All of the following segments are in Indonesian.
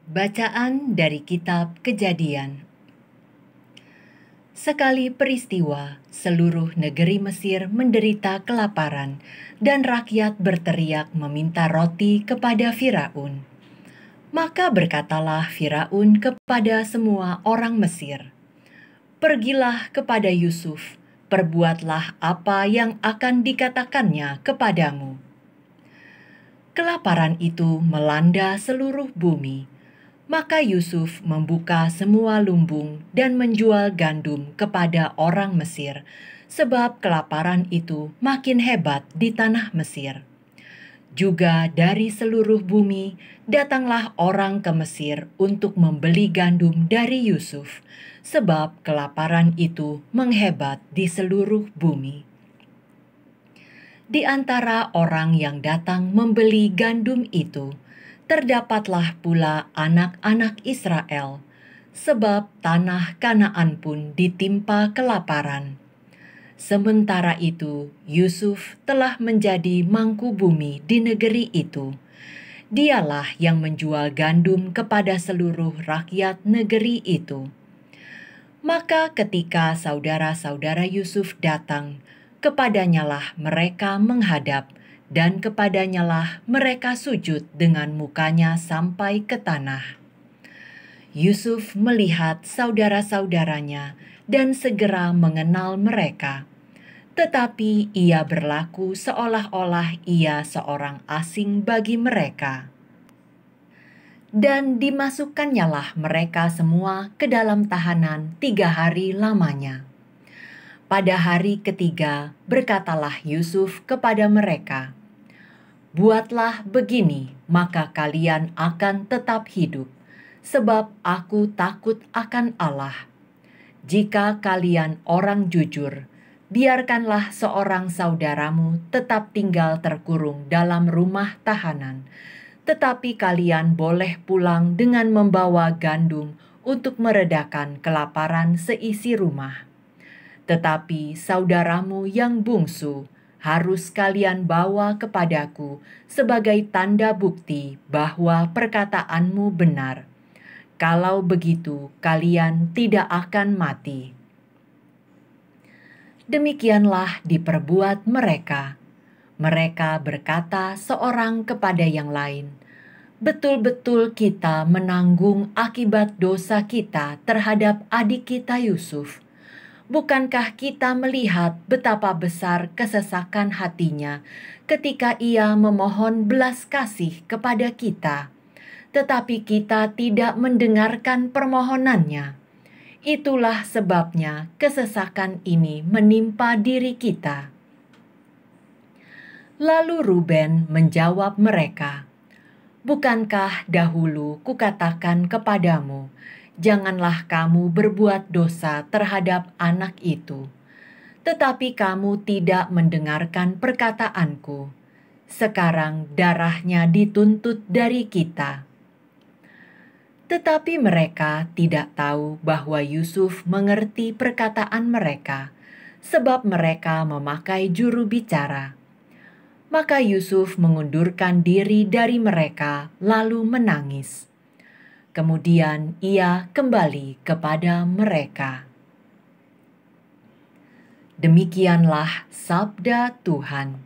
Bacaan dari Kitab Kejadian. Sekali peristiwa, seluruh negeri Mesir menderita kelaparan, dan rakyat berteriak meminta roti kepada Firaun. Maka berkatalah Firaun kepada semua orang Mesir, "Pergilah kepada Yusuf, perbuatlah apa yang akan dikatakannya kepadamu." Kelaparan itu melanda seluruh bumi. Maka Yusuf membuka semua lumbung dan menjual gandum kepada orang Mesir, sebab kelaparan itu makin hebat di tanah Mesir. Juga dari seluruh bumi datanglah orang ke Mesir untuk membeli gandum dari Yusuf, sebab kelaparan itu menghebat di seluruh bumi. Di antara orang yang datang membeli gandum itu, terdapatlah pula anak-anak Israel, sebab tanah Kanaan pun ditimpa kelaparan. Sementara itu, Yusuf telah menjadi mangku bumi di negeri itu. Dialah yang menjual gandum kepada seluruh rakyat negeri itu. Maka ketika saudara-saudara Yusuf datang, kepadanyalah mereka menghadap, dan kepadanyalah mereka sujud dengan mukanya sampai ke tanah. Yusuf melihat saudara-saudaranya dan segera mengenal mereka, tetapi ia berlaku seolah-olah ia seorang asing bagi mereka. Dan dimasukkannya mereka semua ke dalam tahanan 3 hari lamanya. Pada hari ketiga berkatalah Yusuf kepada mereka, "Buatlah begini, maka kalian akan tetap hidup, sebab aku takut akan Allah. Jika kalian orang jujur, biarkanlah seorang saudaramu tetap tinggal terkurung dalam rumah tahanan, tetapi kalian boleh pulang dengan membawa gandum untuk meredakan kelaparan seisi rumah. Tetapi saudaramu yang bungsu harus kalian bawa kepadaku sebagai tanda bukti bahwa perkataanmu benar. Kalau begitu, kalian tidak akan mati." Demikianlah diperbuat mereka. Mereka berkata seorang kepada yang lain, "Betul-betul kita menanggung akibat dosa kita terhadap adik kita Yusuf. Bukankah kita melihat betapa besar kesesakan hatinya ketika ia memohon belas kasih kepada kita, tetapi kita tidak mendengarkan permohonannya? Itulah sebabnya kesesakan ini menimpa diri kita." Lalu Ruben menjawab mereka, "Bukankah dahulu kukatakan kepadamu, janganlah kamu berbuat dosa terhadap anak itu? Tetapi kamu tidak mendengarkan perkataanku. Sekarang darahnya dituntut dari kita." Tetapi mereka tidak tahu bahwa Yusuf mengerti perkataan mereka, sebab mereka memakai juru bicara. Maka Yusuf mengundurkan diri dari mereka lalu menangis. Kemudian ia kembali kepada mereka. Demikianlah sabda Tuhan.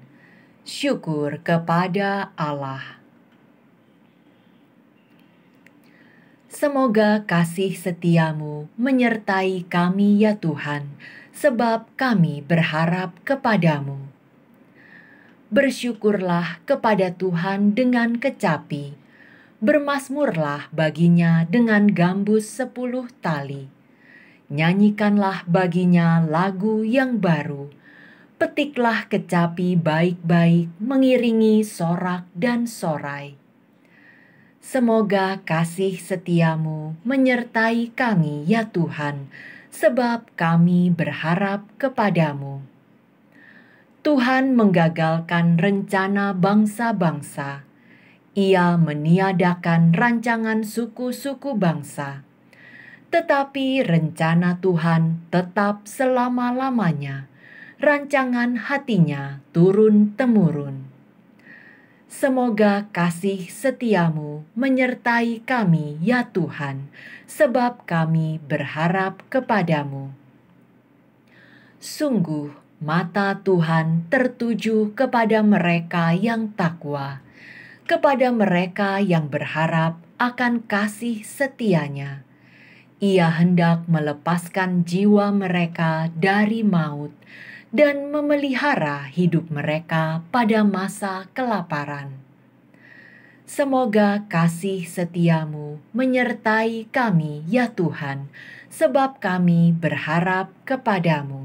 Syukur kepada Allah. Semoga kasih setiamu menyertai kami ya Tuhan, sebab kami berharap kepadamu. Bersyukurlah kepada Tuhan dengan kecapi, bermazmurlah baginya dengan gambus 10 tali. Nyanyikanlah baginya lagu yang baru, petiklah kecapi baik-baik mengiringi sorak dan sorai. Semoga kasih setiamu menyertai kami ya Tuhan, sebab kami berharap kepadamu. Tuhan menggagalkan rencana bangsa-bangsa. Ia meniadakan rancangan suku-suku bangsa. Tetapi rencana Tuhan tetap selama-lamanya. Rancangan hatinya turun-temurun. Semoga kasih setiamu menyertai kami ya Tuhan, sebab kami berharap kepadamu. Sungguh, mata Tuhan tertuju kepada mereka yang takwa, kepada mereka yang berharap akan kasih setianya. Ia hendak melepaskan jiwa mereka dari maut dan memelihara hidup mereka pada masa kelaparan. Semoga kasih setiamu menyertai kami ya Tuhan, sebab kami berharap kepadamu.